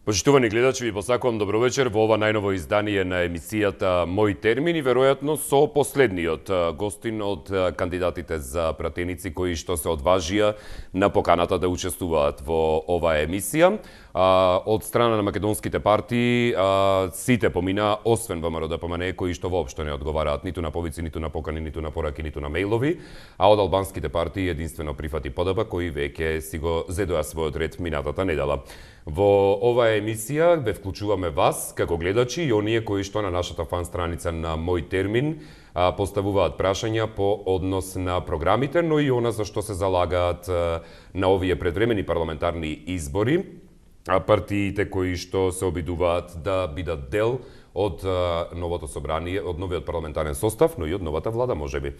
Почитувани гледачи, ви посакувам добро вечер во ова најново издание на емисијата Мој термин и веројатно со последниот гостин од кандидатите за пратеници кои што се одважија на поканата да учествуваат во оваа емисија. Од страна на македонските партии сите помина, освен ВМРО ДПМНЕ, кои што воопшто не одговараат ниту на повици, ниту на покани, ниту на пораки, ниту на мејлови, а од албанските партии единствено прифати ПДБ, кои веќе си го зедоа својот ред минатата недела. Во оваа емисија ве вклучуваме вас како гледачи и оние кои што на нашата фан страница на Мој термин поставуваат прашања по однос на програмите, но и она за што се залагаат на овие предвремени парламентарни избори, партиите кои што се обидуваат да бидат дел од новото собрание, од новиот парламентарен состав, но и од новата влада, можеби.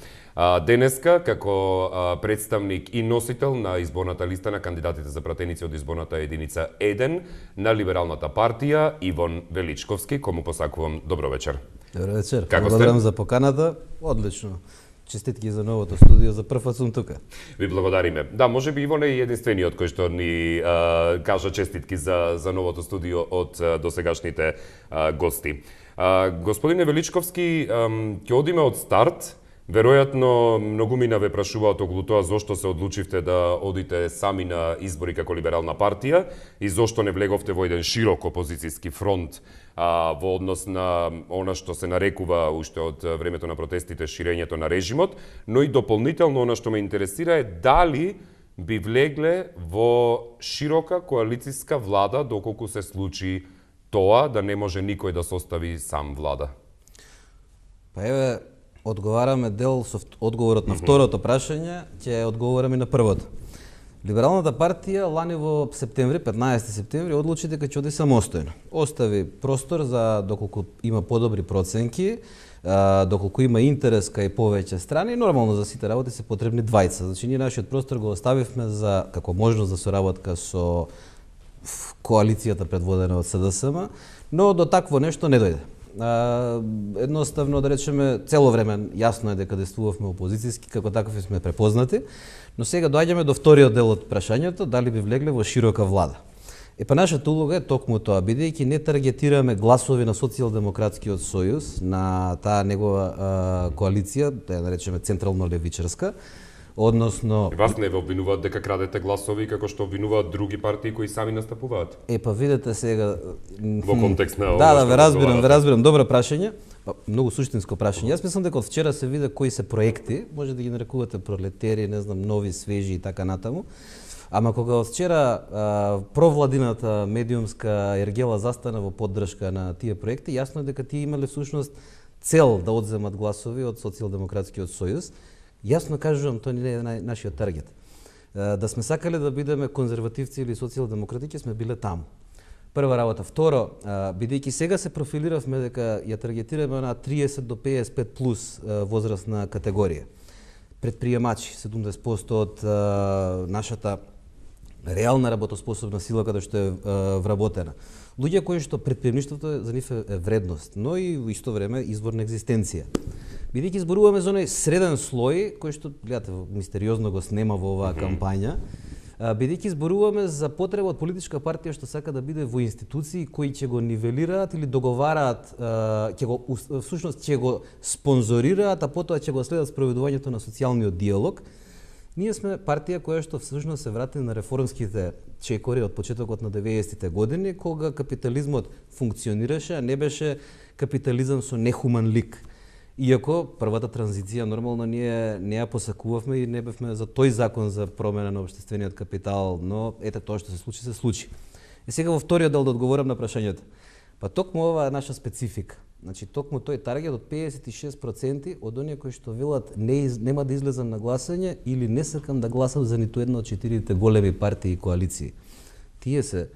Денеска, како представник и носител на изборната листа на кандидатите за пратеници од изборната единица 1 на Либералната партија, Ивон Величковски, кому посакувам добро вечер. Добро вечер. Како благодарам сте? за поканата. Одлично. Честитки за новото студио, за прв пат сум тука. Ви благодариме. Да, можеби Ивон е единствениот кој што ни кажа честитки за новото студио од досегашните гости. Господине Величковски, ќе одиме од старт. Веројатно многумина ве прашуваат околу тоа зошто се одлучивте да одите сами на избори како Либерална партија и зошто не влеговте во еден широк опозицијски фронт во однос на она што се нарекува уште од времето на протестите ширењето на режимот, но и дополнително она што ме интересира е дали би влегле во широка коалицијска влада доколку се случи тоа да не може никој да состави сам влада. Па еве, одговараме дел со одговорот на второто прашање, ќе одговорам и на првото. Либералната партија лани во септември, 15 септември, одлучи дека ќе оди самостојно. Остави простор за доколку има подобри проценки, доколку има интерес кај повеќе страни, нормално за сите работи се потребни двајца. Значи ние нашиот простор го оставивме за како можност за соработка со коалицијата предводена од СДСМ, но до такво нешто не дојде. Едноставно, да речеме, цело време јасно е дека действувавме опозицијски, како такви сме препознати, но сега доаѓаме до вториот дел од прашањето, дали би влегле во широка влада. Па нашата улога е токму тоа, бидејќи не таргетираме гласови на Социјалдемократскиот сојуз, на таа негова коалиција, да ја наречеме централно-левичарска, односно... Вас не ве обвинуваат дека крадете гласови, како што обвинуваат други партии кои сами настапуваат? Па видете сега... Во контекст на... Да, ве разбирам, добро прашање. Многу суштинско прашање. Јас мислам дека од вчера се виде кои се проекти, може да ги нарекувате пролетери, не знам, нови, свежи и така натаму. Ама кога од вчера провладината медиумска ергела застана во поддршка на тие проекти, јасно е дека тие имале всушност цел да одземат гласови од Социјалдемократскиот сојуз. Јасно кажувам, тоа не е нашиот таргет. Да сме сакале да бидеме конзервативци или социјалдемократи, сме биле таму. Прва работа. Второ, бидејќи сега се профилиравме дека ја таргетираме на 30 до 55 плюс возрастна категорија. Предприемачи, 70% од нашата реална работоспособна сила каде што е вработена. Луѓе кои што предприемништвото за нив е вредност, но и во исто време извор на екзистенција. Бидејќи зборуваме за оној среден слој кој што гледате мистериозно го снема во оваа кампања, бидејќи зборуваме за потреба од политичка партија што сака да биде во институции кои ќе го нивелираат или договараат, всушност ќе го спонзорираат, а потоа ќе го следат спроведувањето на социјалниот диалог. Ние сме партија која што всушност се врати на реформските чекори од почетокот на 90-тите години, кога капитализмот функционираше, а не беше капитализам со нехуман лик. Иако првата транзиција нормално ние не ја посакувавме и не бевме за тој закон за промена на општествениот капитал, но ете тоа што се случи. И сега во вториот дел да одговорам на прашањето. Па токму ова е наша специфика. Значи токму тој таргет од 56% од оние кои што велат нема да излезам на гласање или не сакам да гласам за ниту една од 4 големи партии и коалиции. Тие се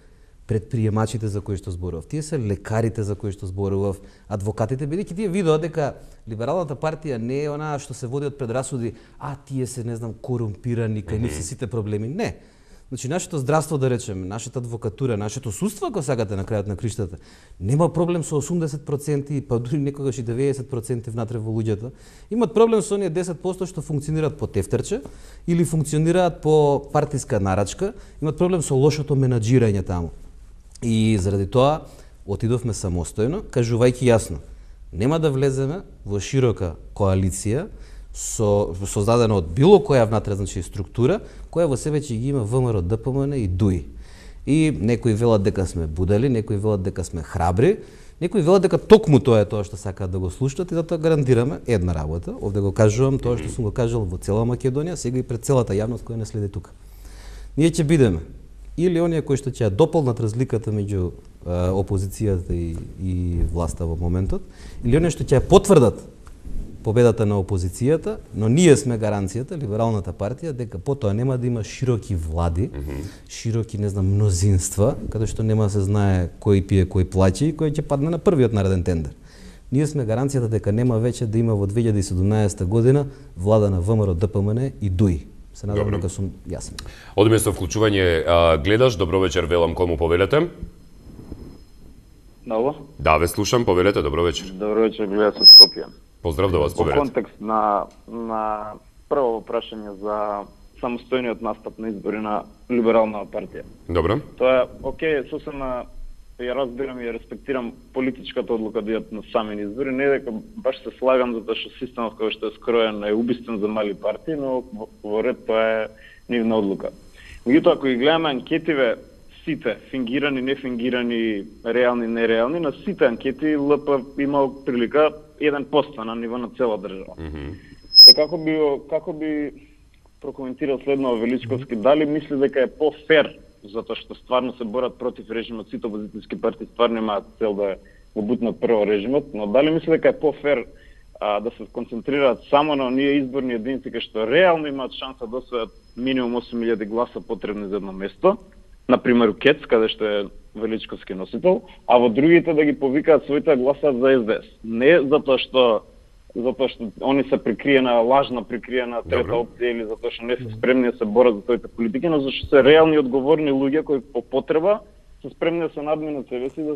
предприемачите за кои што зборував, тие се лекарите за кои што зборував, адвокатите, бидејќи тие видоа дека Либералната партија не е онаа што се води од предрасуди, тие се, не знам, корумпирани, кај нив се сите проблеми. Не. Значи, нашето здравство, да речеме, нашата адвокатура, нашето судство, ако сакате на крајот на криштата, нема проблем со 80%, па дури некогаш и 90% внатре во луѓето. Имат проблем со оние 10% што функционираат по тефтерче или функционираат по партиска нарачка, имат проблем со лошото менаџирање таму. И заради тоа отидовме самостојно, кажувајќи јасно, нема да влеземе во широка коалиција создадена од било која внатре, значи, структура, која во себе ќе ги има ВМРО, ДПМН и ДУИ. И некои велат дека сме будали, некои велат дека сме храбри, некои велат дека токму тоа е тоа што сакаат да го слушнат, и затоа гарантираме една работа. Овде го кажувам тоа што сум го кажал во цела Македонија, сега и пред целата јавност која не следи тука. Ние ќе бидеме или оние кои што ќе ја дополнат разликата меѓу опозицијата и власта во моментот, или оние што ќе ја потврдат победата на опозицијата, но ние сме гаранцијата, либералната партија, дека потоа нема да има широки влади, широки, не знам, мнозинства, каде што нема да се знае кој пие, кој плаче и кој ќе падне на првиот нареден тендер. Ние сме гаранцијата дека нема веќе да има во 2017 година влада на ВМРО, ДПМН и ДУИ. Се надевам дека сум јасен. Одиме со вклучување, гледаш, добро вечер, велам, кому повелете? Ново? Да, ве слушам, повелете, добро вечер. Добро вечер, гледа се Скопје. Поздрав до вас, Во повелете. контекст на прво прашање за самостојниот настап на избори на либерална партија. Добро. Тоа е окей, сосема ја разбирам и ја респектирам политичката одлука да идат на сами избори, не дека баш се слагам затоа што системот кој што е скроен е убиствен за мали партии, но во ред тоа е нивна одлука. Меѓутоа, ако ги гледаме анкетиве, сите, фингирани, нефингирани, реални, нереални, на сите анкети ЛП имал прилика 1% на ниво на цела држава. Како би прокоментирал следно Величковски, дали мисли дека е по-фер, затоа што стварно се борат против режимот, сите опозицијски партии стварно имаат цел да го бутнат прво режимот, но дали мисли дека е по-фер да се концентрираат само на оние изборни единици кои што реално имаат шанса да освојат минимум 8000 гласа потребни за едно место, например Кец, каде што е Величковски носител, а во другите да ги повикаат своите гласа за СДС. Не затоа што они се прикриена, лажна прикриена трета опција или затоа што не се спремни да се борат за своите политики, но зашто се реални одговорни луѓе кои по потреба се спремни да се надминат себе си да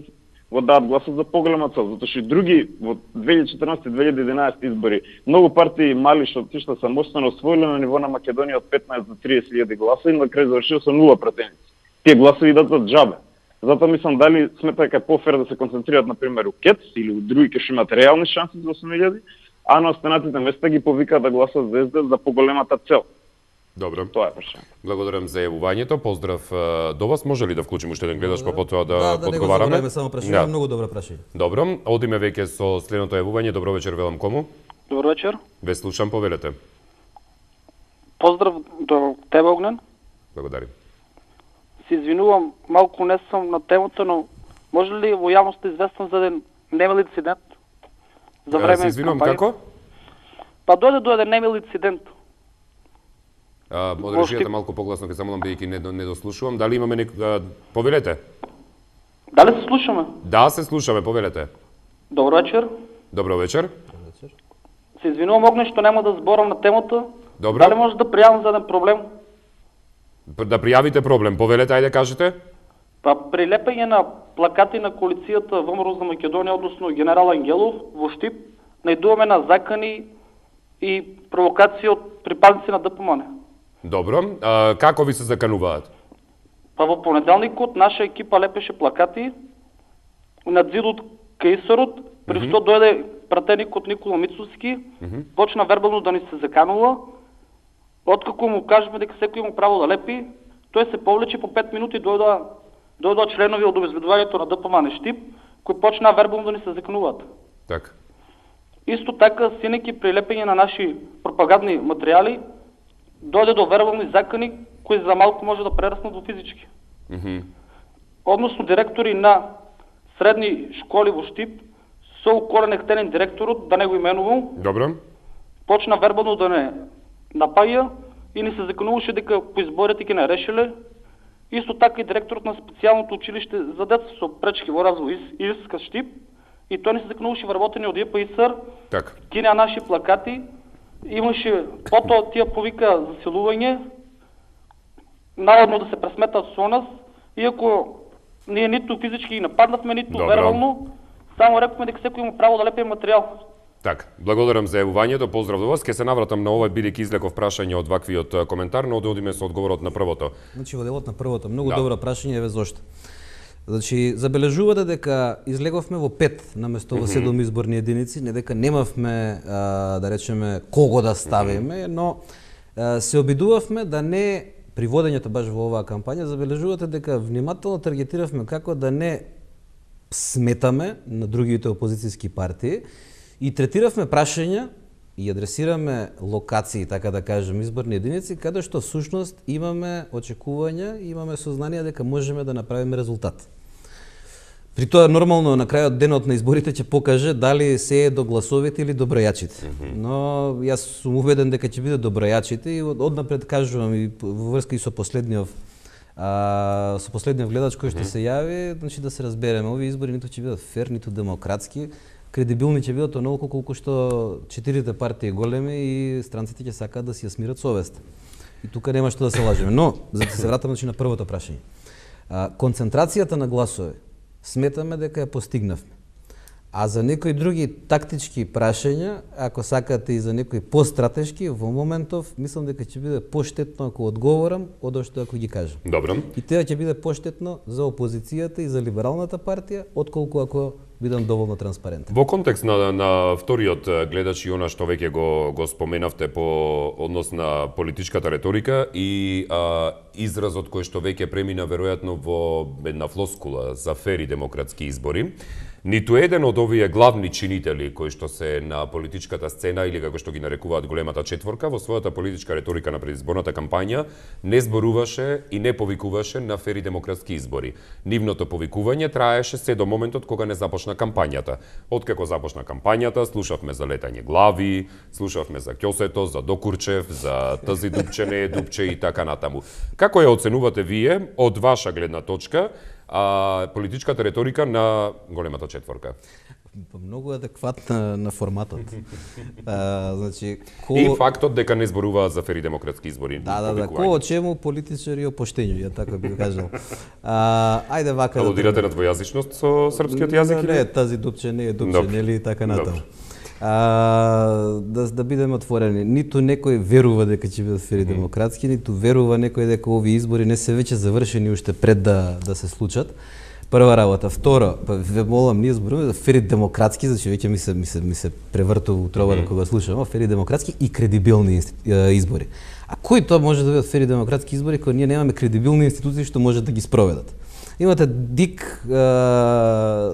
го дадат гласот за поголема цел. Затоа што и други во 2014-2011 избори многу партии мали што тишта самостојно освоиле на ниво на Македонија од 15 до 30.000 гласа и на крај завршил со 0 пратеници. Тие гласови идат за џабе. Затоа мислам дали смета дека е по-фер да се концентрираат например у КЕЦ или у други кои што имаат реални шанси за 8.000, а на останатите места ги повикаат да гласат за СДС за поголемата цел. Добро. Тоа е прашање. Благодарам за јавувањето. Поздрав до вас. Може ли да вклучим уште еден гледаш па потоа да Да, одговараме? не го само прашање, многу добро прашање. Добро, одиме веќе со следното јавување. Добро вечер, велам кому? Добро вечер. Ве слушам, повелете. Поздрав до тебе, Огнен. Благодарим. Се извинувам, малку не сум на темата, но може ли во јавноста известен за еден немил инцидент? За време се извинувам, кампања? како? Па дојде до еден немил инцидент. Одржијате малку погласно, ке замолам бидејќи не дослушувам. Дали имаме повелете? Дали се слушаме? Да, се слушаме, повелете. Добро вечер. Добро вечер. Се извинувам, Огнен, што нема да зборам на темата. Добро. Дали може да пријавам за еден проблем? Да пријавите проблем, повелете, ајде кажете. Па прилепење на плакати на коалицијата ВМРО за Македонија, односно генерал Ангелов во Штип, најдуваме на закани и провокации од припадници на ДПМН. Добро, како ви се закануваат? Па во понеделникот наша екипа лепеше плакати над зидот Каисарот, при што дојде пратеник од Никола Мицовски, почна вербално да ни се заканува. Откако му кажеме дека секој има право да лепи, тој се повлече по 5 минути дојдоа членови од обезбедувањето на ДПМН Штип, кои почнаа вербално да ни се закануваат. Така. Исто така, синеки прилепење на наши пропагандни материјали, дојде до вербални закани кои за малку може да прераснат во физички. Односно директори на средни школи во Штип со укорен ектенен директорот, да не го именувам, Добро. почна вербално да не напаја и ни се закануваше дека по изборите ќе не решиле. Исто така и директорот на специјалното училиште за деца со пречки во развој Ирска Штип, и тој ни се закануваше вработени од ИПИСР, Така. кинеа наши плакати, имаше потоа тие повика засилување, наводно да се пресметат со нас, иако ние ниту физички ги нападнавме, ниту Добро. вербално, само рековме дека секој има право да лепи материјал. Така, благодарам за јавувањето, поздрав до вас. Ке се навратам на ова бидејќи излеков прашање од ваквиот коментар, но да одиме со одговорот на првото. Значи во делот на првото, многу Да. добро прашање, еве зошто. Значи, забележувате дека излеговме во 5 наместо во 7 изборни единици, не дека немавме, да речеме, кого да ставиме, но се обидувавме да не, при водењето баш во оваа кампања, забележувате дека внимателно таргетиравме како да не сметаме на другите опозицијски партии и третиравме прашања и адресираме локации, така да кажем, изборни единици, каде што всушност имаме очекувања и имаме сознание дека можеме да направиме резултат. При тоа нормално на крајот денот на изборите ќе покаже дали се е до гласовите или до бројачите. Но јас сум убеден дека ќе биде до бројачите и однапред кажувам и во врска и со последниот гледач кој што се јави, значи да се разбереме, овие избори ниту ќе бидат фер, ниту демократски, кредибилни ќе бидат онолку колку што четирите партии големи и странците ќе сакаат да си ја смират совест. И тука нема што да се лажеме. Но, за да се вратам на првото прашање. Концентрацијата на гласови сметаме дека ја постигнавме. А за некои други тактички прашања, ако сакате и за некои постратешки, во моментов мислам дека ќе биде поштетно ако одговорам од што ако ги кажам. Добро. И тоа ќе биде поштетно за опозицијата и за либералната партија, отколку ако бидам доволно транспарентен. Во контекст на вториот гледач и она што веќе го споменавте по однос на политичката реторика и изразот кој што веќе премина веројатно во една флоскула за фери демократски избори, ниту еден од овие главни чинители кои што се на политичката сцена или како што ги нарекуваат големата четворка во својата политичка реторика на предизборната кампања не зборуваше и не повикуваше на фери демократски избори. Нивното повикување траеше се до моментот кога не започна кампањата. Откако започна кампањата, слушавме за летање глави, слушавме за ќосето, за Докурчев, за тази дупче не е дупче и така натаму. Како ја оценувате вие од ваша гледна точка политичката реторика на големата четворка? Многу адекватна на форматот. Значи, И фактот дека не зборуваат за фери демократски избори. Да, ко чему политичари о поштењу, ја така би кажал. Ајде вака алудирате на двојазичност со српскиот јазик или? Не, тази дупче не е дупче, нели така натаму. Да бидеме отворени, ниту некој верува дека ќе бидат фери демократски, ниту верува некој дека овие избори не се веќе завршени уште пред да се случат. Прва работа. Второ, ве молам, ние зборуваме за фери демократски, значи веќе ми се превртува утробата кога слушам, фери демократски и кредибилни избори. А кои тоа може да бидат фери демократски избори кога ние немаме кредибилни институции што можат да ги спроведат? Имате дик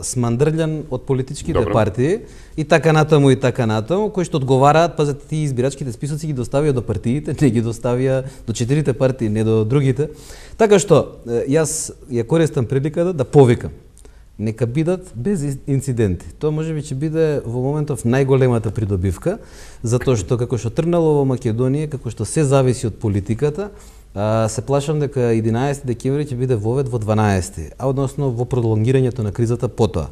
смандрљан од политичките партии и така натаму, кои што одговараат, пазете, тие избирачките списоци ги доставија до партиите, не ги доставија до четирите партии, не до другите. Така што, јас ја користам приликата да повикам. Нека бидат без инциденти. Тоа можеби ќе биде во моментов најголемата придобивка, затоа што како што тргнало во Македонија, како што се зависи од политиката, се плашам дека 11 декември ќе биде вовед во 12, а односно во пролонгирањето на кризата потоа.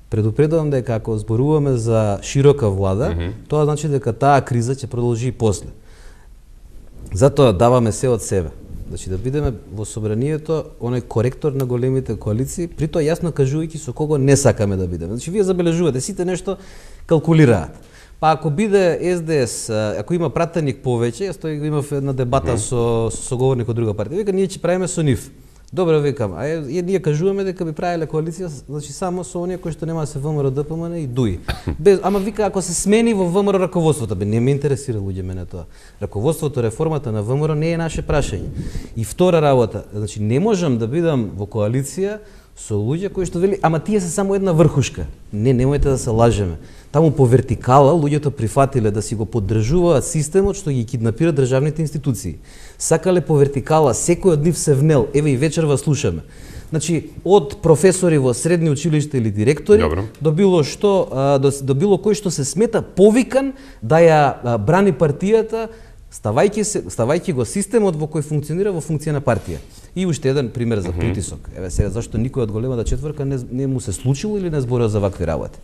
Предупредувам дека ако зборуваме за широка влада, тоа значи дека таа криза ќе продолжи и после. Затоа даваме се од себе. Значи да бидеме во собранието оној коректор на големите коалиции, при тоа јасно кажувајќи со кого не сакаме да бидеме. Значи вие забележувате, сите нешто калкулираат. Па ако биде СДС, ако има пратеник повеќе, јас тој имав една дебата со соговорник од друга партија, вика ние ќе правиме со нив. Добро, викам, ние кажуваме дека би правеле коалиција, значи само со оние кои што нема да се ВМРО, ДПМН и ДУИ. Ама вика ако се смени во ВМРО раководството, не ме интересира луѓе мене тоа. Раководството, реформата на ВМРО не е наше прашање. И втора работа, значи не можам да бидам во коалиција со луѓе кои што вели, ама тие се само една врхушка. Не, немојте да се лажеме. Таму по вертикала луѓето прифатиле да си го поддржуваат системот што ги киднапира државните институции. Сакале по вертикала, секој од нив се внел, еве и вечерва слушаме. Значи, од професори во средни училишта или директори, до било кој што се смета повикан да ја брани партијата, ставајќи го системот во кој функционира во функција на партија. И уште еден пример за притисок. Еве сега зашто никој од големата четворка не му се случило или не зборува за вакви работи.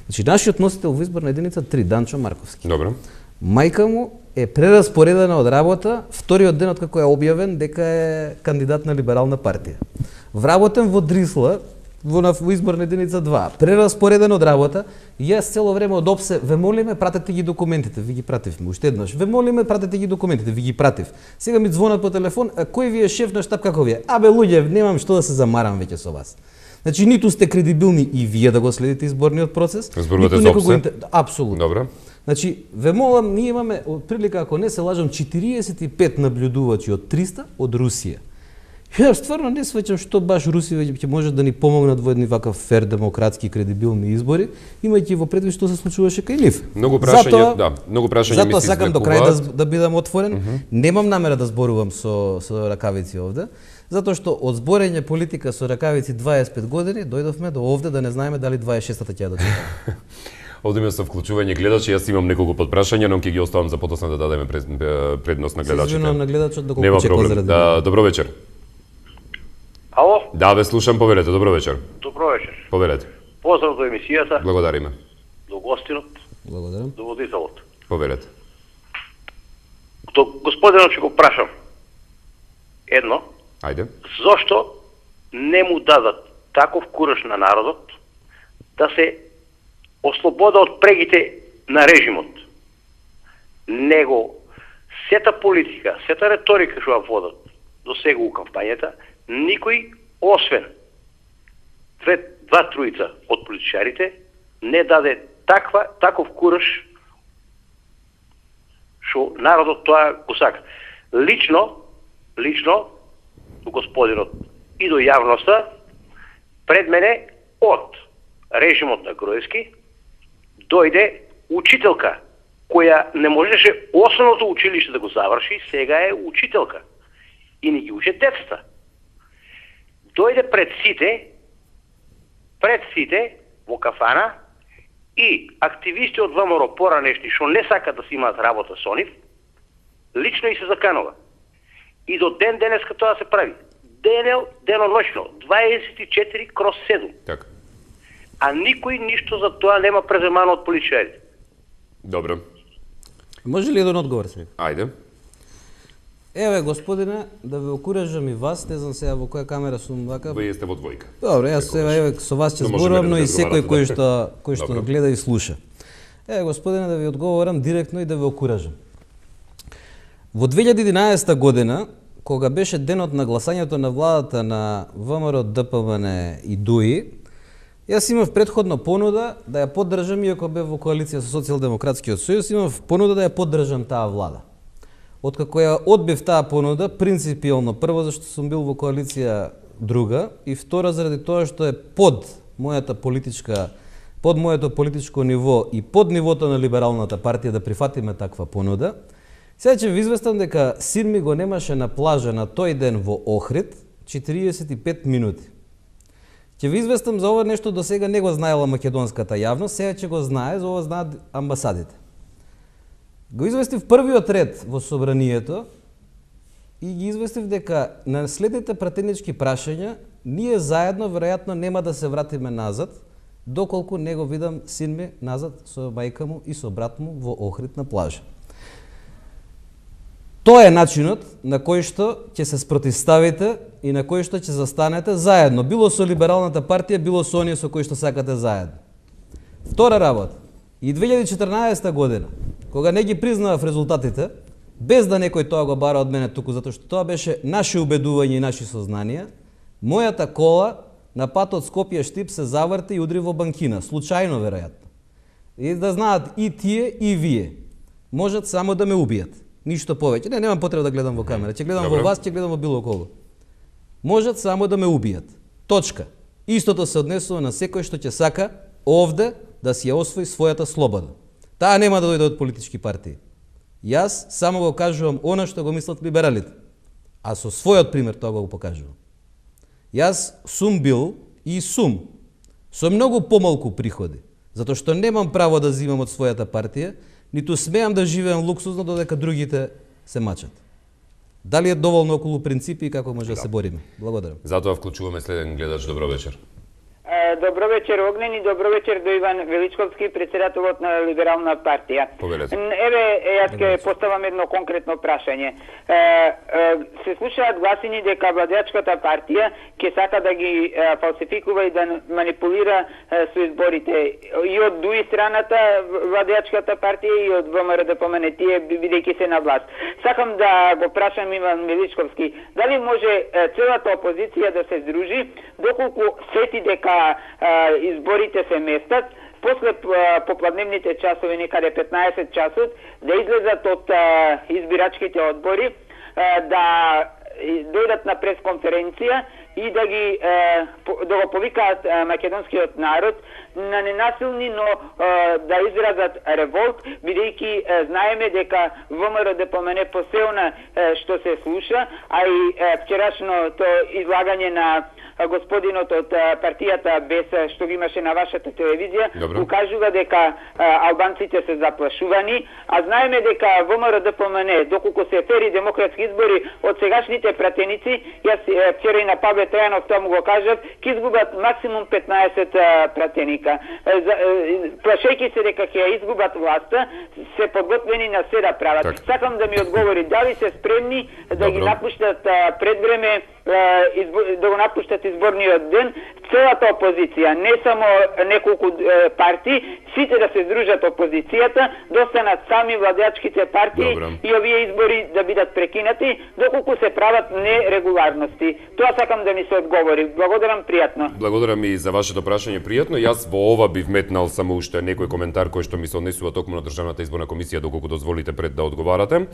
Значи нашиот носител во изборна единица 3, Данчо Марковски. Добро. Мајка му е прераспоредена од работа вториот ден од како е објавен дека е кандидат на либерална партија. Вработен во Дрисла во изборна единица 2, прераспореден од работа, јас цело време од ОПСЕ, ве молиме, пратете ги документите, ви ги пративме, уште еднаш, ве молиме, пратете ги документите, ви ги пратив. Сега ми звонат по телефон, кој ви е шеф на штаб, како ви е? Абе, луѓе, немам што да се замарам веќе со вас. Значи ниту сте кредибилни и вие да го следите изборниот процес, Зборувате ниту за некого опсе? Апсолутно. Добро. Значи, ве молам, ние имаме, отприлика, ако не се лажам, 45 наблюдувачи од 300 од Русија. Ја стварно не свеќам што баш Русија ќе може да ни помогнат во едни вакав фер, демократски, кредибилни избори, имајќи во предвид што се случуваше кај нив. Многу прашања, да, многу прашања ми Затоа се сакам до извлекуваат. крај да бидам отворен. Немам намера да зборувам со ракавици овде, затоа што од зборење политика со ракавици 25 години дојдовме до овде да не знаеме дали 26-та ќе ја да чекаме. Овде има со вклучување гледачи, јас имам неколку подпрашања, но ќе ги оставам за потоцна да дадеме предност на Се гледачите. извинувам на гледачот доколку Нема чекал проблем. заради Да, добро вечер. Ало, Да, ве слушам, повелете. Добро вечер. добро вечер. Повелете. Поздрав до емисијата, Благодариме. до гостинот, Благодарам. до водителот. Повелете. До господинот ќе го прашам. Едно, Ајде. зошто не му дадат таков кураж на народот да се ослобода од прегите на режимот? Него сета политика, сета реторика што ја водат до сега у кампањата, никој освен два тројца од политичарите не даде таков кураж што народот тоа го сака. Лично до господинот и до јавноста, пред мене од режимот на Груевски дојде учителка која не можеше основното училиште да го заврши, сега е учителка и не ги учи децата. Дојде пред сите во кафана и активисти од ВМРО поранешни што не сакат да си имаат работа со нив, лично и се заканува. И до ден денеска тоа се прави. Деноночно, 24/7. Така. А никој ништо за тоа нема преземано од полицаите. Добро. Може ли еден одговор сега? Ајде. Еве, господине, да ве окуражам и вас, не знам сега во која камера сум вака. Вие сте во двојка. Добро, јас еве со вас ќе Да можеме зборувам, да но и разговарате, секој кој што Добро. гледа и слуша. Еве, господине, да ви одговорам директно и да ве окуражам. Во 2011 година, кога беше денот на гласањето на владата на ВМРО, ДПМН и ДУИ, јас имав предходно понуда да ја поддржам, иако бев во коалиција со Социјалдемократскиот сојуз, имав понуда да ја поддржам таа влада. Откако ја одбив таа понуда, принципиално, прво зашто сум бил во коалиција друга и втора заради тоа што е под моето политичко ниво и под нивото на либералната партија да прифатиме таква понуда. Сега ќе ви известам дека син ми го немаше на плажа на тој ден во Охрид 45 минути. Ќе ви известам за ова нешто до сега не го знаела македонската јавност, сега ќе го знае, за ова знаат амбасадите. Го известив првиот ред во собранието и ги известив дека на следните пратенички прашања ние заедно веројатно нема да се вратиме назад, доколку не го видам син ми назад со мајка му и со брат му во Охрид на плажа. Тоа е начинот на кој што ќе се спротивставите и на кој што ќе застанете заедно, било со либералната партија, било со оние со кои што сакате заедно. Втора работа. И 2014 година, кога не ги признавав резултатите, без да некој тоа го бара од мене туку, затоа што тоа беше наше убедување и наши сознанија, мојата кола на патот Скопје-Штип се заврти и удри во банкина, случајно веројатно. И да знаат и тие и вие, можат само да ме убијат. Ништо повеќе. Не, немам потреба да гледам во камера. Ќе гледам Добро. во вас, ќе гледам во било кого. Можат само да ме убијат. Точка. Истото се однесува на секој што ќе сака овде да си ја освои својата слобода. Таа нема да дојде од политички партии. Јас само го кажувам она што го мислат либералите. А со својот пример тоа го покажувам. Јас сум бил и сум со многу помалку приходи, затоа што немам право да земам од својата партија, ниту смеам да живеам луксузно додека другите се мачат. Дали е доволно околу принципи и како може да се бориме? Благодарам. Затоа вклучуваме следен гледач. Добро вечер. Добро вечер, Огнен, и добро вечер до Иван Величковски, председателот на Либерална партија. Повелете. Еве, јас ќе поставам едно конкретно прашање. Се слушаат гласини дека владеачката партија ќе сака да ги фалсификува и да манипулира со изборите. И од дуи страната владеачката партија и од ВМРО ДПМН, тие бидејќи се на власт. Сакам да го прашам Иван Величковски, дали може целата опозиција да се здружи, доколку сети дека изборите се местат, после попладневните часови, некаде 15 часот, да излезат од избирачките одбори, да дојдат на пресконференција и да го повикаат македонскиот народ на ненасилни, но да изразат револт, бидејќи знаеме дека ВМРО ДПМН посеона што се слуша, а и вчерашното излагање на господинот од партијата БЕС што ги имаше на вашата телевизија, укажува дека албанците се заплашувани, а знаеме дека ВМРО ДПМН, доколку се фери демократски избори од сегашните пратеници, јас вчера и на Павле Трајанов тоа му го кажав, ќе изгубат максимум 15 пратеника. Плашејќи се дека ќе изгубат власта, се подготвени на се да прават. Так. Сакам да ми одговори дали се спремни да ги напуштат пред време, да го напуштат изборниот ден, целата опозиција, не само неколку партии, сите да се здружат опозицијата, да останат сами владеачките партии и овие избори да бидат прекинати, доколку се прават нерегуларности. Тоа сакам да ми се одговори. Благодарам, пријатно. Благодарам и за вашето прашање, пријатно. Јас во ова бив метнал само уште некој коментар кој што ми се однесува токму на Државната изборна комисија, доколку дозволите пред да одговарате.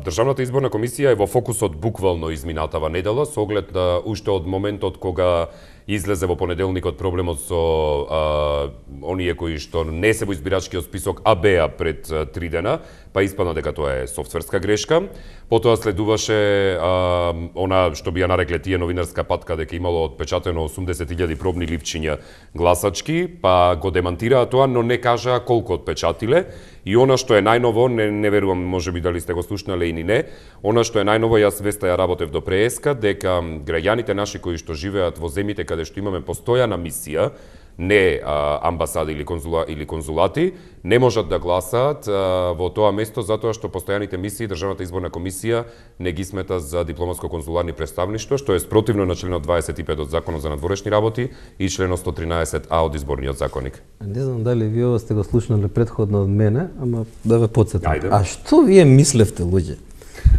Државната изборна комисија е во фокусот буквално изминатава недела, со оглед на уште од моментот кога излезе во понеделникот проблемот со оние кои што не се во избирачкиот список, а беа пред 3 дена, па испадна дека тоа е софтверска грешка. Потоа следуваше она што би ја нарекле тие новинарска патка дека имало отпечатено 80.000 пробни липчиња гласачки, па го демантираа тоа, но не кажаа колку отпечатиле. И она што е најново, не верувам можеби дали сте го слушнале или не, она што е најново, јас веста ја работев до преска, дека граѓаните наши кои што живеат во земјите каде што имаме постојана мисија, не амбасади или конзулати, не можат да гласаат во тоа место затоа што постојаните мисии Државната изборна комисија не ги смета за дипломатско-конзуларни представништва, што е спротивно на членот 25 од Законот за надворешни работи и членот 113а од изборниот законник. Не знам дали вие ова сте го слушнале претходно од мене, ама да ве потсетам. Ајде. А што вие мислевте, луѓе?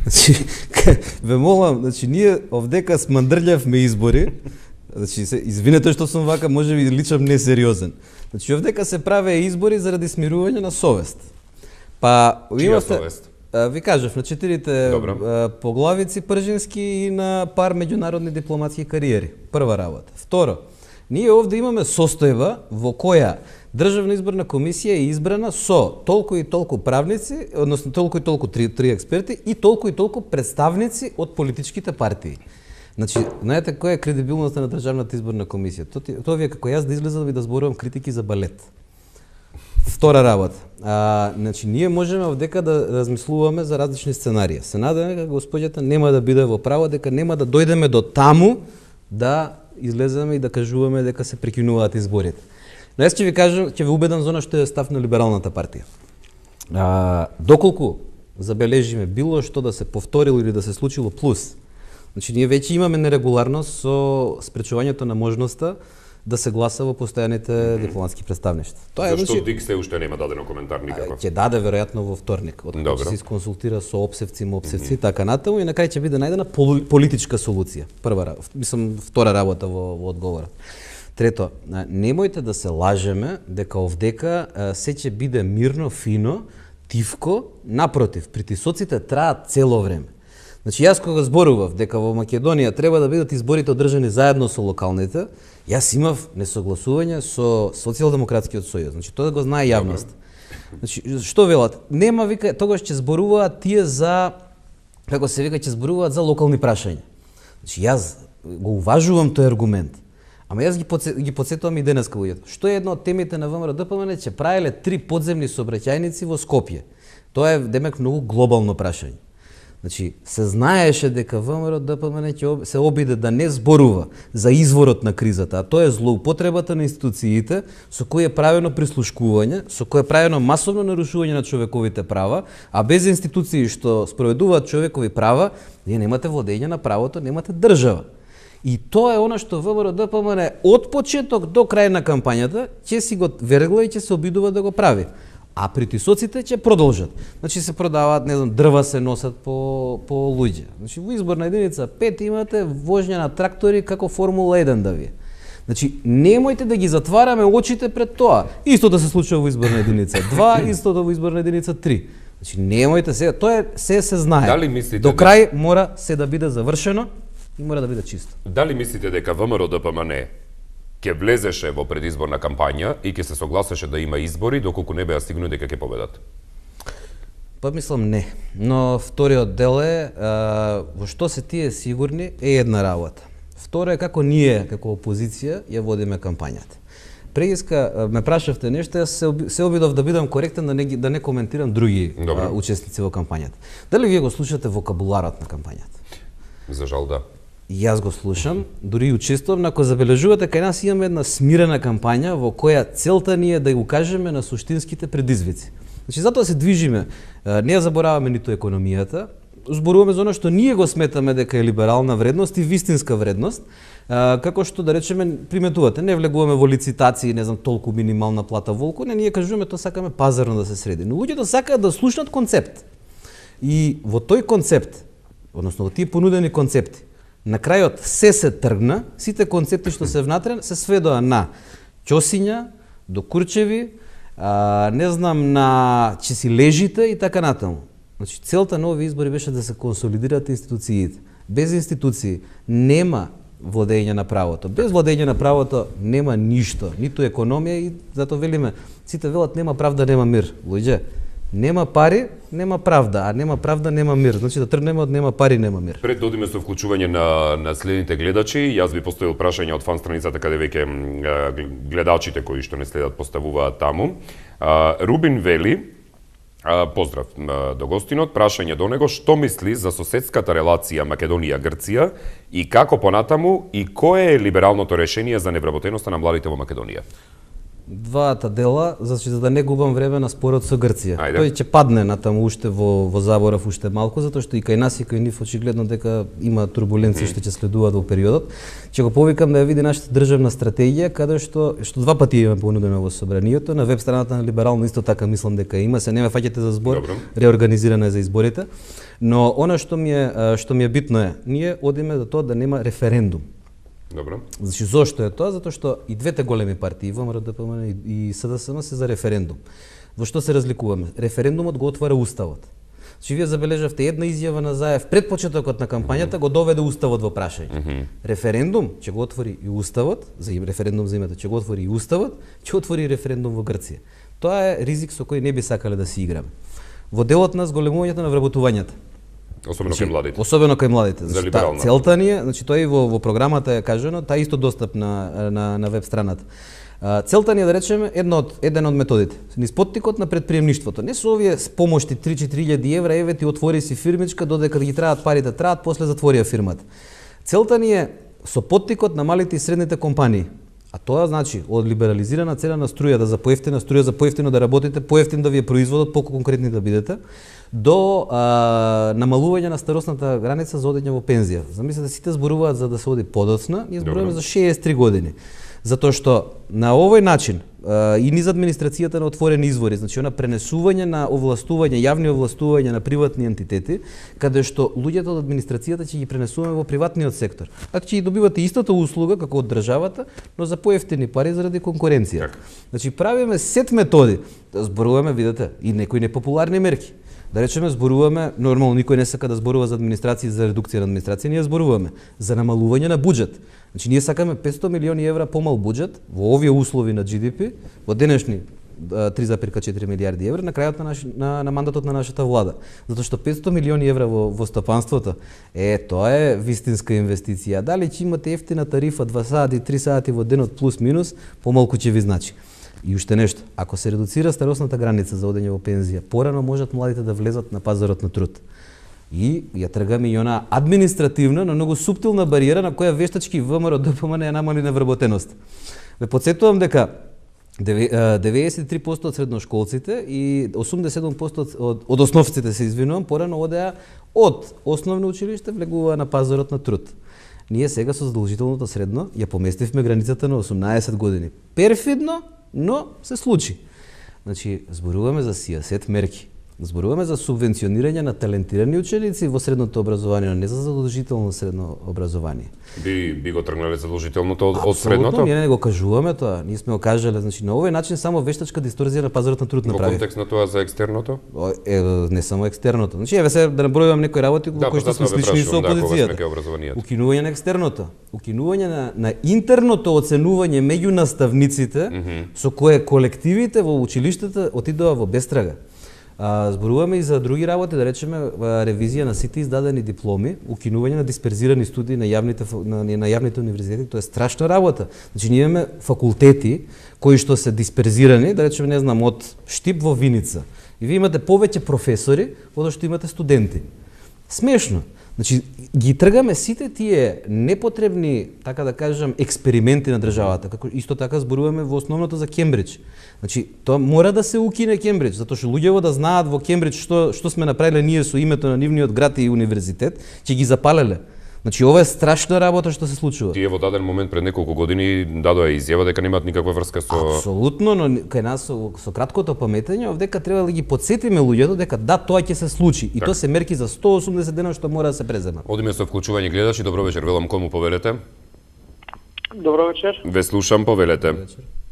Значи, ве молам, значи ние овдека смандрљавме избори. Значи, извинете што сум вака, може би личам несериозен. Значи, овдека се праве избори заради смирување на совест. Па, Чија совест? Ви кажав, на 4 поглавици пржински и на пар меѓународни дипломатски кариери. Прва работа. Второ, ние овде имаме состојба во која Државна изборна комисија е избрана со толку и толку правници, односно толку и толку три експерти и толку представници од политичките партии. Значи, знаете која е кредибилноста на Државната изборна комисија? Тоа ви е како јас да излезам и да зборувам критики за балет. Втора работа. Значи, ние можеме овдека да размислуваме за различни сценарии. Се надеваме дека господјата нема да биде во право, дека нема да дојдеме до таму да излеземе и да кажуваме дека се прекинуваат изборите. Но јас ќе ви кажам, ќе ви убедам за она што е став на Либералната партија. Доколку забележиме било што да се повторило или да се случило плюс, значи ние веќе имаме нерегуларност со спречувањето на можноста да се гласа во постојаните дипломатски представништва. Тоа е, Зашто ДИК се уште нема дадено коментар никаков? Ќе даде веројатно во вторник, откако ќе се исконсултира со обсевци, и така натаму и на крај ќе биде најдена политичка солуција. Втора работа во одговорот. Трето, немојте да се лажеме дека овдека се ќе биде мирно, фино, тивко, напротив, притисоците траат цело време. Значи, јас кога зборував дека во Македонија треба да бидат изборите одржани заедно со локалните, јас имав несогласување со Социјалдемократскиот сојуз. Значи, тоа го знае јавност. Значи, што велат? Нема, вика, тогаш ќе зборуваат тие за, како се вика, ќе зборуваат за локални прашања. Значи, јас го уважувам тој аргумент. Ама јас ги подсетувам и денеска луѓето. Што е една од темите на ВМРО ДПМН, че правеле 3 подземни сообраќајници во Скопје. Тоа е, демек, многу глобално прашање. Значи, се знаеше дека ВМРО ДПМН ќе се обиде да не зборува за изворот на кризата, а тоа е злоупотребата на институциите со кој е правено прислушкување, со кој е правено масовно нарушување на човековите права, а без институции што спроведуваат човекови права, вие немате владење на правото, немате држава. И тоа е она што ВМРО ДПМН од почеток до крај на кампањата ќе си го вергла и ќе се обидува да го прави. А притисоците ќе продолжат. Значи се продаваат, не знам, дрва се носат по луѓе. Значи во изборна единица 5 имате вожња на трактори како Формула 1 да ви е. Значи немојте да ги затвараме очите пред тоа. Истото се случува во изборна единица 2, истото во изборна единица 3. Значи немојте се, тоа е се знае. Дали мислите до крај мора се да биде завршено и мора да биде чисто. Дали мислите дека ВМРО ДПМН ќе влезеше во предизборна кампања и ќе се согласеше да има избори доколку не беа сигурни дека ќе победат? Па мислам не. Но вториот дел е во што се тие сигурни е една работа. Второ е како ние, како опозиција, ја водиме кампањата. Преиска ме прашавте нешто, јас се обидов да бидам коректен, да не коментирам други учесници во кампањата. Дали вие го слушате вокабуларот на кампањата? За жал да. Јас го слушам, дури и учествувам, ако забележувате, кај нас имаме една смирена кампања во која целта ни е да го кажеме на суштинските предизвици. Значи затоа се движиме, не ја забораваме ниту економијата, зборуваме за оно што ние го сметаме дека е либерална вредност и вистинска вредност, како што да речеме приметувате, не влегуваме во лицитации, не знам, толку минимална плата волку, не, ние кажуваме тоа сакаме пазарно да се среди. Но луѓето сакаат да слушнат концепт. И во тој концепт, односно во тие понудени концепти, на крајот се тргна, сите концепти што се внатре се сведоа на ќосиња, до курчеви, не знам, на че си лежите и така натаму. Значи целта на овие избори беше да се консолидираат институциите. Без институции нема владење на правото. Без владење на правото нема ништо, ниту економија и затоа велиме, сите велат нема правда, нема мир. Луѓе, нема пари, нема правда, а нема правда, нема мир. Значи да тргнеме од нема пари, нема мир. Пред да одиме со вклучување на следните гледачи, јас би поставил прашање од фан страницата каде веќе гледачите кои што не следат поставуваат таму. Рубин вели, поздрав до гостинот, прашање до него, што мисли за соседската релација Македонија-Грција и како понатаму и кое е либералното решение за невработеноста на младите во Македонија? Двата дела, за да не губам време на спорот со Грција. Ајде. Тој ќе падне натаму уште во заборав уште малку, затоа што и кај нас и кај нив очигледно дека има турбуленции што ќе следуваат во периодот. Ќе го повикам да ја види нашата државна стратегија, каде што два пати имаме понудено во собранието, на веб страната на Либерално исто така мислам дека има, се не ме фаќате за збор, реорганизирана е за изборите, но она што ми е битно е, ние одиме до тоа да нема референдум. Добро. Значи зошто е тоа? Затоа што и двете големи партии, ВМРО ДПМН и СДСМ се за референдум. Во што се разликуваме? Референдумот го отвара уставот. Значи вие забележавте една изјава на Заев пред почетокот на кампањата го доведе уставот во прашање. Референдум ќе го отвори и уставот, за референдум за името ќе го отвори и уставот, ќе отвори и референдум во Грција. Тоа е ризик со кој не би сакале да си играме. Во делот на зголемувањето на вработувањето. Особено кај младите. Особено кај младите. За либерална. Целта ни е, значи тоа и во програмата е кажано, таа исто достапна на веб страната. Целта ни е да речеме еден од методите. Низ поттикот на претприемништвото. Не со овие помошти 3-4 евра, еве ти отвори си фирмичка, додека да ги траат парите, после затворија фирмата. Целта ни е со поттикот на малите и средните компании. А тоа значи од либерализирана цена на струја, да за поевтина струја, за поевтино да работите, поевтин да ви е производот, поконкретни да бидете, до намалување на старосната граница за одење во пензија. Замислете, сите зборуваат за да се оди подоцна, ние зборуваме за 63 години. Затоа што на овој начин и низ администрацијата на отворени извори, значи она пренесување на овластување, јавни овластувања на приватни ентитети, каде што луѓето од администрацијата ќе ги пренесуваме во приватниот сектор. А ќе ги добивате истата услуга како од државата, но за поевтини пари заради конкуренција. Значи правиме сет методи, да зборуваме, видите, и некои непопуларни мерки. Да речеме, зборуваме, нормално никој не сака да зборува за администрација и за редукција на администрација, ние зборуваме за намалување на буџет. Значи ние сакаме 500 милиони евра помал буџет во овие услови на GDP, во денешни 3,4 милиарди евра на крајот на мандатот на нашата влада. Затоа што 500 милиони евра во стопанството, тоа е вистинска инвестиција. Дали ќе имате ефтина тарифа 2 сати, 3 сати во денот плюс минус, помалку ќе ви значи. И уште нешто, ако се редуцира старосната граница за одење во пензија, порано можат младите да влезат на пазарот на труд. И ја тргаме и она административна, но многу суптилна бариера на која вештачки ВМРО ДПМН ја намали невработеност. Ве потсетувам дека 93% од средношколците и 87% од основците, се извинувам, порано одеа од основно училиште влегуваа на пазарот на труд. Ние сега со задолжителното средно ја поместивме границата на 18 години. Перфидно, но се случи. Значи, зборуваме за сијасет мерки. Зборуваме за субвенционирање на талентирани ученици во средното образование, но не за задолжително средно образование. Би го тргнале задолжителното од Апсолутно, средното? ние не го кажуваме тоа, ние сме го кажале, значи на овој начин само вештачка дисторзија на пазарот на труд Во направи. контекст на тоа за екстерното? Не само екстерното. Значи еве се да набројувам некои работи Да, кои што сме затоа ве слични со прашувам, да, кога сме опозицијата. кај образованието. Укинување на екстерното, укинување на интерното оценување меѓу наставниците, со кое колективите во училиштата отидоа во бестрага. Зборуваме и за други работи, да речеме ревизија на сите издадени дипломи, укинување на дисперзирани студии на јавните универзитети, тоа е страшна работа. Значи ние имаме факултети кои што се дисперзирани, да речеме не знам од Штип во Виница. И вие имате повеќе професори од што имате студенти. Смешно. Значи, ги тргаме сите тие непотребни, така да кажам, експерименти на државата, како исто така зборуваме во основното за Кембридж. Значи, тоа мора да се укине Кембридж, затоа што луѓето да знаат во Кембридж што сме направиле ние со името на нивниот град и универзитет, ќе ги запалеле. Значи, ова е страшна работа што се случува. Тие во даден момент пред неколку години дадоа изјава дека немаат никаква врска со... Апсолутно, но кај нас со краткото паметење, овдека треба да ги потсетиме луѓето дека да, тоа ќе се случи. И тоа се мерки за 180 дена што мора да се преземат. Одиме со вклучување гледачи. Добро вечер, велам кому повелете? Добро вечер. Ве слушам, повелете.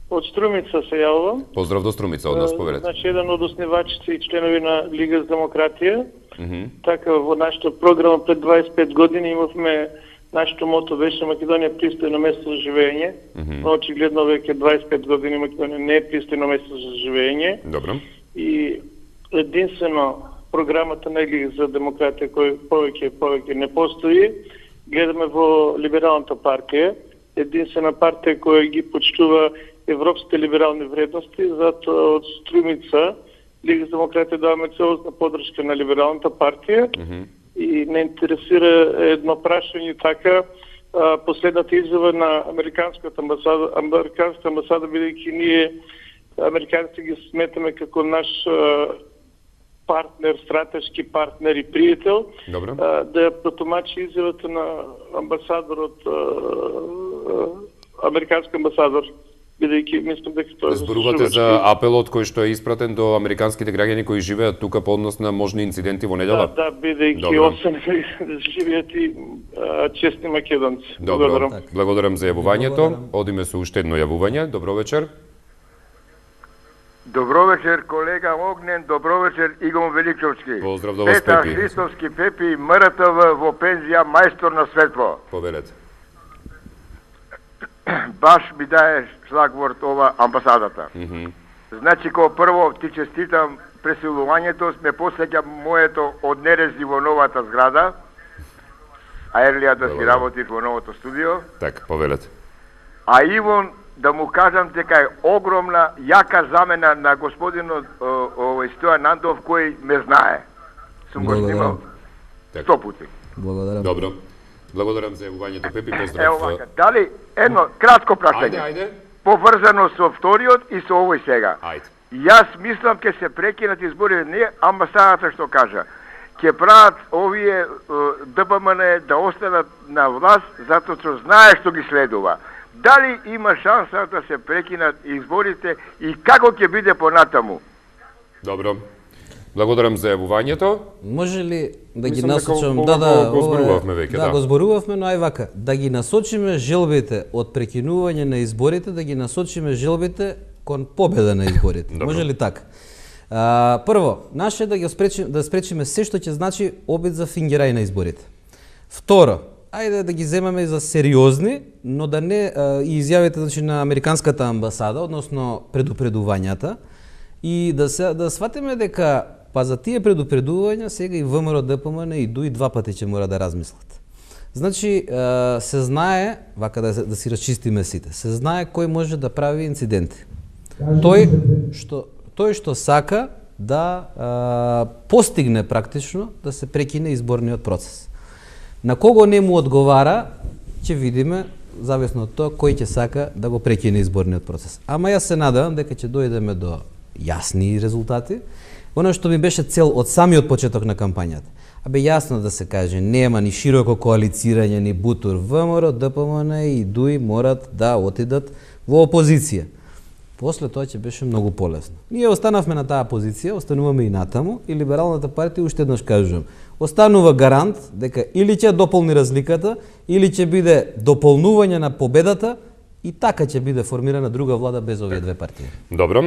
Од Струмица се јавувам. Поздрав до Струмица, од нас повелете. Значи, еден од основачите и членови на Лига за демократија. Така, во нашата програма пред 25 години имавме, нашето мото беше Македонија пристојно место за живење, но очигледно веќе 25 години Македонија не е пристојно место за живење. Добро. И единствено програмата на Лига за демократија кој повеќе не постои, гледаме во Либералната партија, единствена партија која ги почитува европските либерални вредности, затоа од Струмица Лига за демократија даваме целосна поддршка на Либералната партија и не интересира едно прашање така, последната изјава на американската амбасада, бидејќи ние американците ги сметаме како наш партнер, стратешки партнер и пријател, да ја протумачи изјавата на амбасадорот, американски амбасадор, бидејќи мислам дека тоа зборувате за апелот кој што е испратен до американските граѓани кои живеат тука по однос на можни инциденти во недела? Да, бидејќи освен живеат и честни македонци. Добро, благодарам за јавувањето. Одиме со уште едно јавување. Добро вечер. Добро вечер, колега Огнен, добро вечер, Игон Величовски. Поздрав до вас, Петар Пепи. Христовски Пепи, МРТВ во пензија, мајстор на светло. Повелете. Баш ми дае шлагворд ова амбасадата. Значи, као прво ти честитам преселувањето, сме посеќа моето од Нерези во новата зграда, а Ерлија да си работиш во новото студио. Така, повелете. А Ивон, да му кажам дека е огромна, јака замена на господинот Стојан Андов, кој ме знае. Сум го снимал 100 пути. Благодарам. Добро. Благодарам за јавувањето, Пепи, поздрав. Ево вака, дали едно кратко прашање. Ајде. Поврзано со вториот и со овој сега. Ајде. Јас мислам ќе се прекинат избори, не амбасадата што кажа. Ќе прават овие ДПМН да останат на власт затоа што знае што ги следува. Дали има шанса да се прекинат изборите и како ќе биде понатаму? Добро. Благодарам за јавувањето. Може ли да ги Мислам дека насочам? го зборувавме веќе, да. Го зборувавме, но ај вака, да ги насочиме желбите од прекинување на изборите, да ги насочиме желбите кон победа на изборите. Може ли така? Прво, наше да ги спречиме се што ќе значи обид за фингирај на изборите. Второ, ајде да ги земаме за сериозни, но да не и изјавите значи на американската амбасада, односно предупредувањата, и да сватиме дека па за тие предупредувања сега и ВМРО ДПМН и ДУИ два пати ќе мора да размислат. Значи, се знае, вака да си расчистиме сите, се знае кој може да прави инциденти. Тој што сака да постигне практично да се прекине изборниот процес. На кого не му одговара, ќе видиме, зависно од тоа кој ќе сака да го прекине изборниот процес. Ама јас се надевам дека ќе дојдеме до јасни резултати. Оно што ми беше цел од самиот почеток на кампањата. Абе јасно да се каже, нема ни широко коалицирање, ни бутур. ВМРО, ДПМН и ДУИ морат да отидат во опозиција. После тоа ќе беше многу полесно. Ние останавме на таа позиција, остануваме и натаму, и Либералната партија уште еднаш кажувам, останува гарант дека или ќе дополни разликата, или ќе биде дополнување на победата, и така ќе биде формирана друга влада без овие две партии. Добро,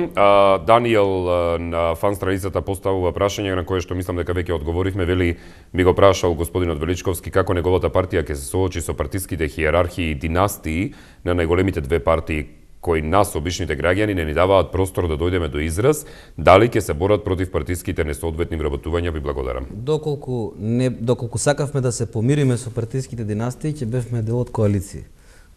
Даниел на фан страницата поставува прашање на кое што мислам дека веќе одговоривме, вели ми го прашал господинот Величковски како неговата партија ќе се соочи со партиските хиерархии и династии на најголемите две партии кои нас, обичните граѓани, не ни даваат простор да дојдеме до израз, дали ќе се борат против партиските несоодветни вработувања, ви благодарам. Доколку сакавме да се помириме со партиските династии, ќе бевме дел од коалиција.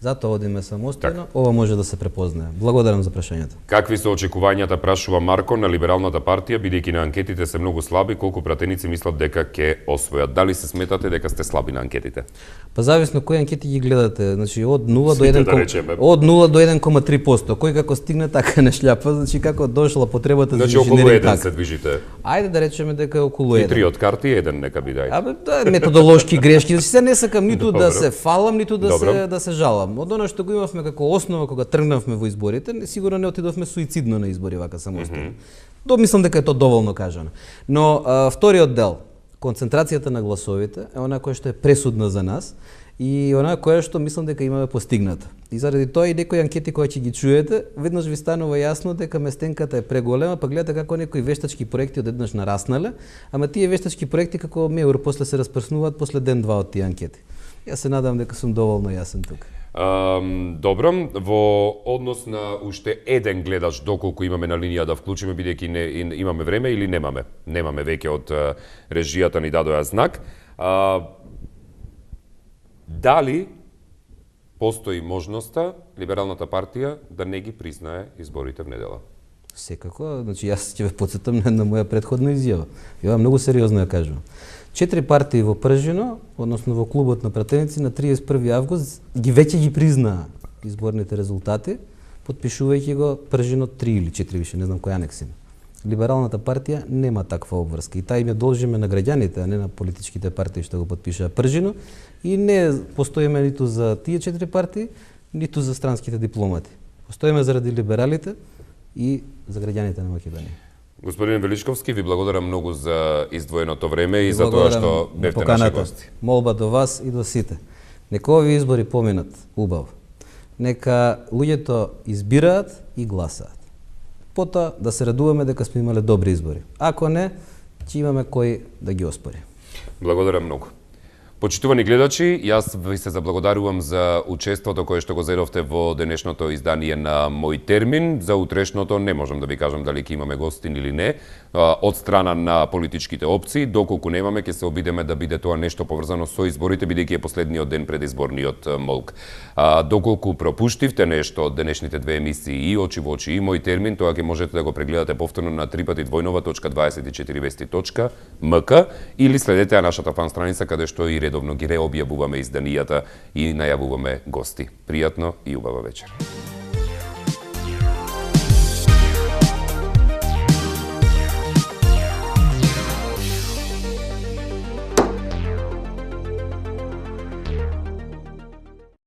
Затоа одиме самостојно, ова може да се препознае. Благодарам за прашањето. Какви се очекувањата, прашува Марко, на Либералната партија, бидејќи на анкетите се многу слаби, колку пратеници мислат дека ќе освојат? Дали се сметате дека сте слаби на анкетите? Па зависно кои анкети ги гледате, значи од 0 Сите, до 1 од 0 до 1,3%. Кој како стигне така не шљапа, значи како дошла потребата за инженеринг. Значи околу 1 се движите. Ајде да речеме дека е околу 1. И 3 од карти, 1 нека биде. Абе, да, методолошки грешки, значи се не сакам ниту да се фалам, ниту да се жалам. Од она што го имавме како основа кога тргнавме во изборите, сигурно не отидовме суицидно на избори вака самостојно. Мислам дека е тоа доволно кажано. Но вториот дел, концентрацијата на гласовите е она која што е пресудна за нас и она која што мислам дека имаме постигната. И заради тоа и некои анкети кои ќе ги чуете, веднаш ви станува јасно дека местенката е преголема, па гледате како некои вештачки проекти одеднаш нараснале, ама тие вештачки проекти како меур после се распрснуваат после ден-два од тие анкети. Јас се надам дека сум доволно јасен тука. Добро, во однос на уште еден гледач, доколку имаме на линија да вклучиме, бидејќи имаме време или немаме? Немаме, веќе од режијата ни дадоа знак. Дали постои можноста Либералната партија да не ги признае изборите в недела? Секако, значи јас ќе ве потсетам на моја претходна изјава. Ја многу сериозно ја кажувам. 4 партии во Пржино, односно во клубот на пратеници, на 31 август веќе ги признаа изборните резултати, потпишувајќи го Пржино 3 или 4 више, не знам кој анекс има. Либералната партија нема таква обврска и таа им ја должиме на граѓаните, а не на политичките партии што го потпишаа Пржино, и не постоиме ниту за тие 4 партии, ниту за странските дипломати. Постоиме заради либералите и за граѓаните на Македонија. Господин Величковски, ви благодарам многу за издвоеното време и за тоа што бевте наши гости. Молба до вас и до сите. Нека овие избори поминат убаво. Нека луѓето избираат и гласаат. Потоа да се радуваме дека сме имале добри избори. Ако не, ќе имаме кој да ги оспори. Благодарам многу. Почитувани гледачи, јас ви се заблагодарувам за учеството кое што го зедовте во денешното издание на Мој термин. За утрешното не можам да ви кажам дали ќе имаме гостин или не, од страна на политичките опции. Доколку немаме, ќе се обидеме да биде тоа нешто поврзано со изборите, бидејќи е последниот ден пред изборниот молк. Доколку пропуштивте нешто од денешните две емисии и Очи во очи и Мој термин, тоа ќе можете да го прегледате повторно на www.24vesti.mk или следете нашата фан страница каде што и редовно ги реобјавуваме изданијата и најавуваме гости. Пријатно и убава вечер.